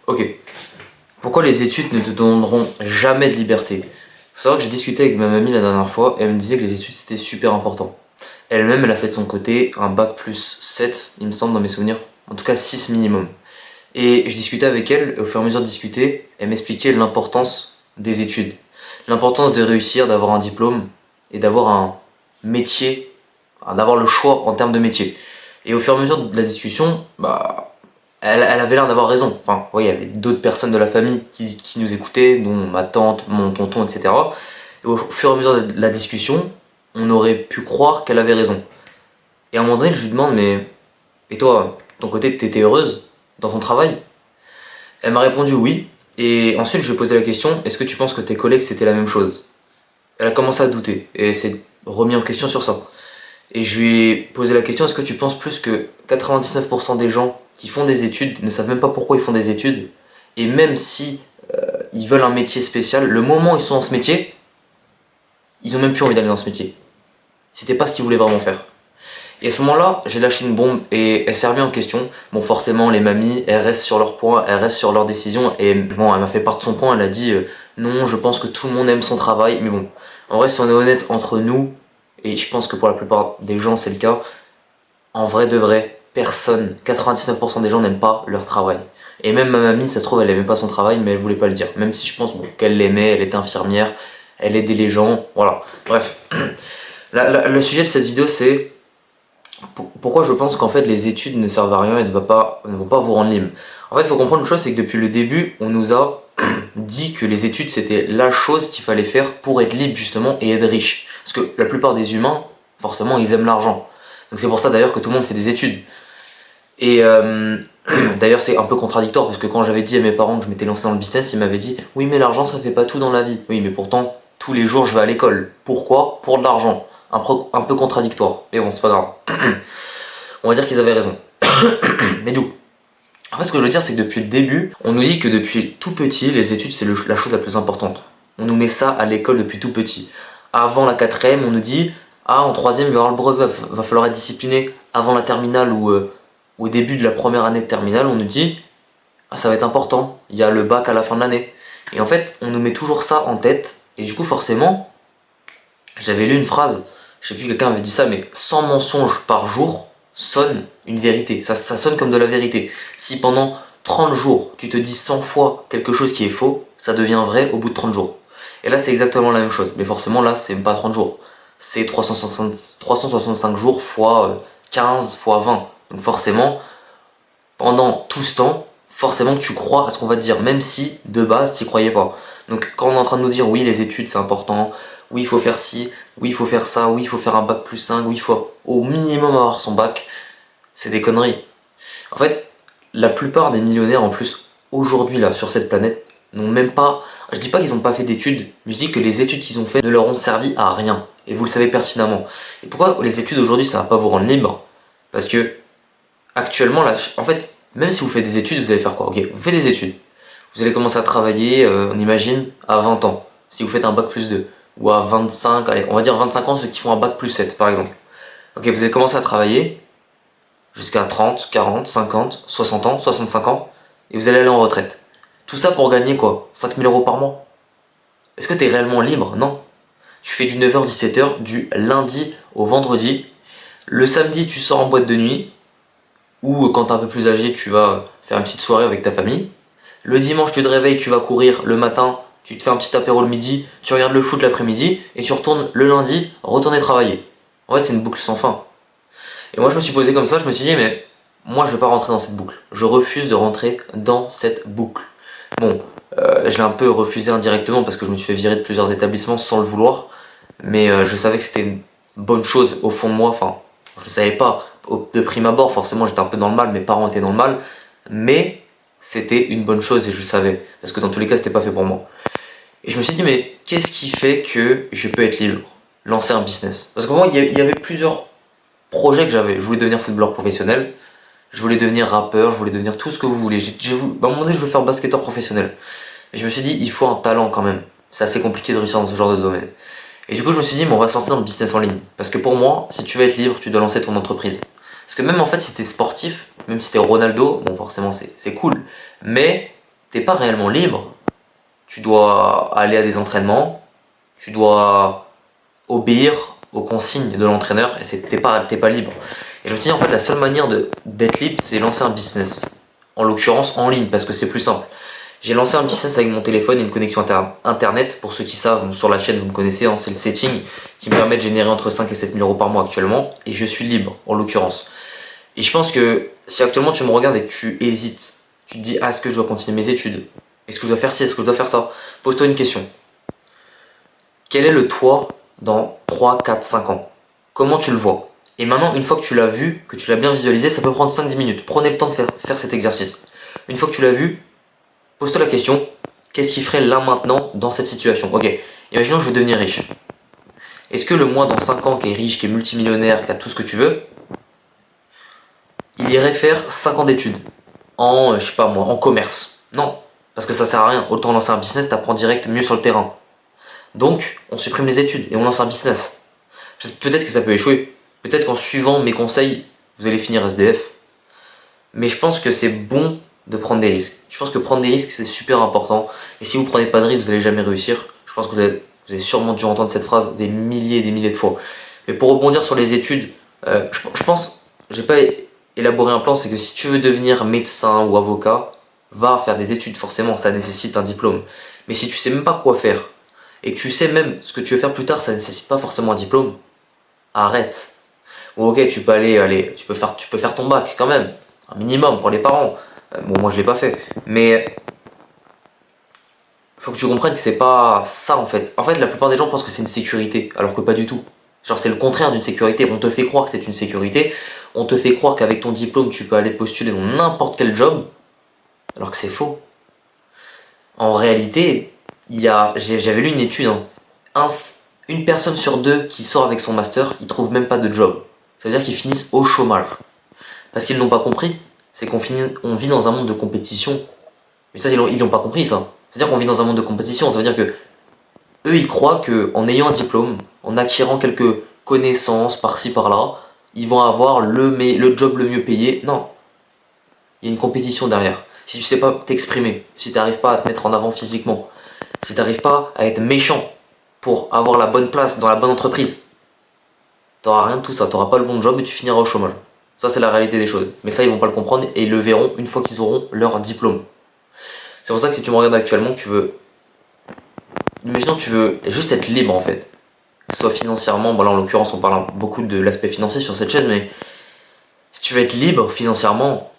Ok. Pourquoi les études ne te donneront jamais de liberté? Faut savoir que j'ai discuté avec ma mamie la dernière fois, et elle me disait que les études c'était super important. Elle-même, elle a fait de son côté un bac plus 7, il me semble dans mes souvenirs, en tout cas 6 minimum. Et je discutais avec elle, et au fur et à mesure de discuter, elle m'expliquait l'importance des études. L'importance de réussir, d'avoir un diplôme, et d'avoir un métier, d'avoir le choix en termes de métier. Et au fur et à mesure de la discussion, elle avait l'air d'avoir raison. Enfin, oui, il y avait d'autres personnes de la famille qui nous écoutaient, dont ma tante, mon tonton, etc. Et au fur et à mesure de la discussion, on aurait pu croire qu'elle avait raison. Et à un moment donné, je lui demande, mais et toi, de ton côté, t'étais heureuse dans ton travail? Elle m'a répondu oui. Et ensuite, je lui ai posé la question, est-ce que tu penses que tes collègues c'était la même chose? Elle a commencé à douter et s'est remis en question sur ça. Et je lui ai posé la question, est-ce que tu penses plus que 99% des gens qui font des études ne savent même pas pourquoi ils font des études? Et même si ils veulent un métier spécial, le moment où ils sont dans ce métier, ils ont même plus envie d'aller dans ce métier. C'était pas ce qu'ils voulaient vraiment faire. Et à ce moment-là, j'ai lâché une bombe et elle s'est remise en question. Bon, forcément, les mamies, elles restent sur leur point, elles restent sur leur décision. Et bon, elle m'a fait part de son point, elle a dit non, je pense que tout le monde aime son travail. Mais bon, en vrai, si on est honnête entre nous, et je pense que pour la plupart des gens c'est le cas, en vrai de vrai, personne, 99% des gens n'aiment pas leur travail. Et même ma mamie, ça se trouve, elle aimait pas son travail, mais elle voulait pas le dire. Même si je pense qu'elle l'aimait, elle était infirmière, elle aidait les gens, voilà. Bref. Le sujet de cette vidéo, c'est pourquoi je pense qu'en fait les études ne servent à rien et ne vont pas vous rendre libre. En fait, il faut comprendre une chose, c'est que depuis le début, on nous a dit que les études c'était la chose qu'il fallait faire pour être libre justement et être riche. Parce que la plupart des humains, forcément, ils aiment l'argent. Donc c'est pour ça d'ailleurs que tout le monde fait des études. Et d'ailleurs c'est un peu contradictoire parce que quand j'avais dit à mes parents que je m'étais lancé dans le business, ils m'avaient dit oui mais l'argent ça fait pas tout dans la vie. Oui mais pourtant tous les jours je vais à l'école. Pourquoi? Pour de l'argent. Un peu contradictoire. Mais bon c'est pas grave. On va dire qu'ils avaient raison. Mais du coup, en fait ce que je veux dire c'est que depuis le début, on nous dit que depuis tout petit les études c'est la chose la plus importante. On nous met ça à l'école depuis tout petit. Avant la quatrième on nous dit ah en troisième il va y avoir le brevet, va falloir être discipliné. Avant la terminale ou au début de la première année de terminale, on nous dit ah, ça va être important, il y a le bac à la fin de l'année. Et en fait, on nous met toujours ça en tête. Et du coup, forcément, j'avais lu une phrase, je sais plus, quelqu'un avait dit ça, mais 100 mensonges par jour sonne une vérité. Ça sonne comme de la vérité. Si pendant 30 jours, tu te dis 100 fois quelque chose qui est faux, ça devient vrai au bout de 30 jours. Et là, c'est exactement la même chose. Mais forcément, là, c'est même pas 30 jours. C'est 365 jours fois 15 fois 20. Donc forcément, pendant tout ce temps, forcément que tu crois à ce qu'on va te dire, même si de base tu n'y croyais pas. Donc quand on est en train de nous dire oui les études c'est important, oui il faut faire ci, oui il faut faire ça, oui il faut faire un bac plus 5, oui il faut au minimum avoir son bac, c'est des conneries. En fait, la plupart des millionnaires en plus, aujourd'hui là sur cette planète, n'ont même pas, je dis pas qu'ils n'ont pas fait d'études, mais je dis que les études qu'ils ont fait ne leur ont servi à rien. Et vous le savez pertinemment. Et pourquoi les études aujourd'hui ça va pas vous rendre libre? Parce que actuellement, là, en fait, même si vous faites des études, vous allez faire quoi? Ok, vous faites des études. Vous allez commencer à travailler, on imagine, à 20 ans. Si vous faites un bac plus 2. Ou à 25, allez, on va dire 25 ans, ceux qui font un bac plus 7, par exemple. Ok, vous allez commencer à travailler jusqu'à 30, 40, 50, 60 ans, 65 ans. Et vous allez aller en retraite. Tout ça pour gagner quoi? 5 000 € par mois. Est-ce que tu es réellement libre? Non. Tu fais du 9h-17h, du lundi au vendredi. Le samedi, tu sors en boîte de nuit. Ou quand t'es un peu plus âgé, tu vas faire une petite soirée avec ta famille. Le dimanche, tu te réveilles, tu vas courir. Le matin, tu te fais un petit apéro le midi, tu regardes le foot l'après-midi, et tu retournes le lundi, retourner travailler. En fait, c'est une boucle sans fin. Et moi, je me suis posé comme ça, je me suis dit, mais moi, je vais pas rentrer dans cette boucle. Je refuse de rentrer dans cette boucle. Bon, je l'ai un peu refusé indirectement parce que je me suis fait virer de plusieurs établissements sans le vouloir, mais je savais que c'était une bonne chose au fond de moi, enfin, je ne savais pas de prime abord, forcément j'étais un peu dans le mal, mes parents étaient dans le mal, mais c'était une bonne chose et je le savais, parce que dans tous les cas c'était pas fait pour moi. Et je me suis dit mais qu'est-ce qui fait que je peux être libre? Lancer un business. Parce que moi il y avait plusieurs projets que j'avais, je voulais devenir footballeur professionnel, je voulais devenir rappeur, je voulais devenir tout ce que vous voulez, à un moment donné je veux faire basketteur professionnel. Et je me suis dit il faut un talent quand même, c'est assez compliqué de réussir dans ce genre de domaine. Et du coup, je me suis dit, mais on va se lancer dans le business en ligne. Parce que pour moi, si tu veux être libre, tu dois lancer ton entreprise. Parce que même en fait, si t'es sportif, même si t'es Ronaldo, bon, forcément, c'est cool. Mais t'es pas réellement libre. Tu dois aller à des entraînements, tu dois obéir aux consignes de l'entraîneur et t'es pas libre. Et je me dis en fait la seule manière d'être libre c'est lancer un business. En l'occurrence en ligne parce que c'est plus simple. J'ai lancé un business avec mon téléphone et une connexion internet. Pour ceux qui savent, sur la chaîne vous me connaissez, hein, c'est le setting qui me permet de générer entre 5 et 7 000 euros par mois actuellement. Et je suis libre en l'occurrence. Et je pense que si actuellement tu me regardes et que tu hésites, tu te dis ah, est-ce que je dois continuer mes études? Est-ce que je dois faire ci? Est-ce que je dois faire ça? Pose-toi une question. Quel est le toi dans 3, 4, 5 ans? Comment tu le vois? Et maintenant, une fois que tu l'as vu, que tu l'as bien visualisé, ça peut prendre 5-10 minutes. Prenez le temps de faire cet exercice. Une fois que tu l'as vu, pose-toi la question, qu'est-ce qui ferait là maintenant dans cette situation? Ok, imaginons que je veux devenir riche. Est-ce que le moi dans 5 ans qui est riche, qui est multimillionnaire, qui a tout ce que tu veux, il irait faire 5 ans d'études en, je sais pas moi, en commerce? Non, parce que ça sert à rien. Autant lancer un business, t'apprends direct mieux sur le terrain. Donc, on supprime les études et on lance un business. Peut-être que ça peut échouer. Peut-être qu'en suivant mes conseils, vous allez finir SDF. Mais je pense que c'est bon de prendre des risques. Je pense que prendre des risques, c'est super important. Et si vous prenez pas de risques, vous n'allez jamais réussir. Je pense que vous avez sûrement dû entendre cette phrase des milliers et des milliers de fois. Mais pour rebondir sur les études, je pense, j'ai pas élaboré un plan, c'est que si tu veux devenir médecin ou avocat, va faire des études, forcément, ça nécessite un diplôme. Mais si tu sais même pas quoi faire, et que tu sais même ce que tu veux faire plus tard, ça nécessite pas forcément un diplôme, arrête. Ou ok, tu peux tu peux faire ton bac quand même, un minimum pour les parents. Bon, moi je l'ai pas fait, mais faut que tu comprennes que c'est pas ça en fait. En fait, la plupart des gens pensent que c'est une sécurité, alors que pas du tout. Genre, c'est le contraire d'une sécurité. On te fait croire que c'est une sécurité, on te fait croire qu'avec ton diplôme, tu peux aller postuler dans n'importe quel job, alors que c'est faux. En réalité, j'avais lu une étude, hein. Une personne sur deux qui sort avec son master, il trouve même pas de job. Ça veut dire qu'ils finissent au chômage. Parce qu'ils n'ont pas compris, c'est on vit dans un monde de compétition. Mais ça, ils l'ont pas compris, ça. C'est-à-dire qu'on vit dans un monde de compétition. Ça veut dire que eux, ils croient qu'en ayant un diplôme, en acquérant quelques connaissances par-ci par-là, ils vont avoir le job le mieux payé. Non. Il y a une compétition derrière. Si tu sais pas t'exprimer, si tu n'arrives pas à te mettre en avant physiquement, si tu n'arrives pas à être méchant pour avoir la bonne place dans la bonne entreprise, t'auras rien de tout ça. T'auras pas le bon job et tu finiras au chômage. Ça, c'est la réalité des choses. Mais ça, ils vont pas le comprendre et ils le verront une fois qu'ils auront leur diplôme. C'est pour ça que si tu me regardes actuellement, imaginons que tu veux juste être libre en fait. Que ce soit financièrement, bon là en l'occurrence on parle beaucoup de l'aspect financier sur cette chaîne, mais si tu veux être libre financièrement,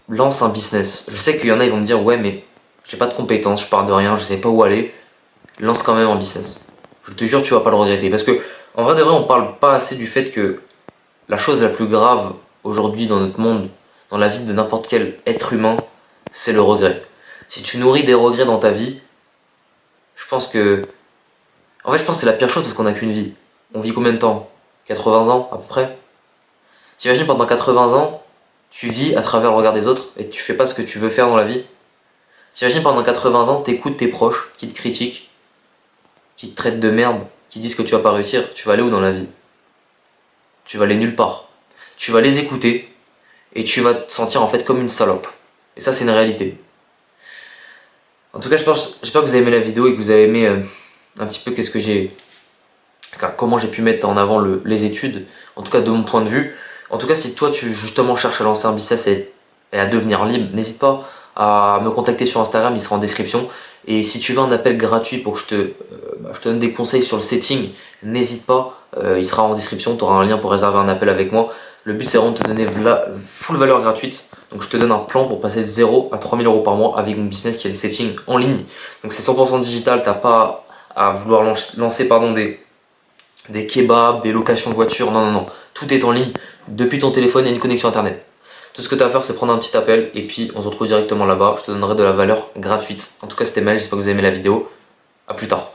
lance un business. Je sais qu'il y en a, ils vont me dire ouais mais j'ai pas de compétences, je pars de rien, je sais pas où aller. Lance quand même un business. Je te jure tu vas pas le regretter. Parce que en vrai de vrai on parle pas assez du fait que la chose la plus grave aujourd'hui dans notre monde, dans la vie de n'importe quel être humain, c'est le regret. Si tu nourris des regrets dans ta vie, je pense que c'est la pire chose parce qu'on n'a qu'une vie. On vit combien de temps? 80 ans à peu près? T'imagines pendant 80 ans, tu vis à travers le regard des autres et tu fais pas ce que tu veux faire dans la vie? T'imagines pendant 80 ans, t'écoutes tes proches qui te critiquent, qui te traitent de merde, qui disent que tu vas pas réussir, tu vas aller où dans la vie? Tu vas aller nulle part. Tu vas les écouter et tu vas te sentir en fait comme une salope. Et ça c'est une réalité. En tout cas j'espère que vous avez aimé la vidéo et que vous avez aimé un petit peu comment j'ai pu mettre en avant les études, en tout cas de mon point de vue. En tout cas si toi tu justement cherches à lancer un business et à devenir libre, n'hésite pas à me contacter sur Instagram, il sera en description. Et si tu veux un appel gratuit pour que je te donne des conseils sur le setting, n'hésite pas, il sera en description, tu auras un lien pour réserver un appel avec moi. Le but c'est vraiment de te donner full valeur gratuite. Donc je te donne un plan pour passer de 0 à 3 000 euros par mois avec mon business qui est le setting en ligne. Donc c'est 100% digital, t'as pas à vouloir lancer des kebabs, des locations de voitures, non. Tout est en ligne depuis ton téléphone et une connexion internet. Tout ce que tu as à faire c'est prendre un petit appel et puis on se retrouve directement là-bas. Je te donnerai de la valeur gratuite. En tout cas c'était Mel, j'espère que vous avez aimé la vidéo. A plus tard.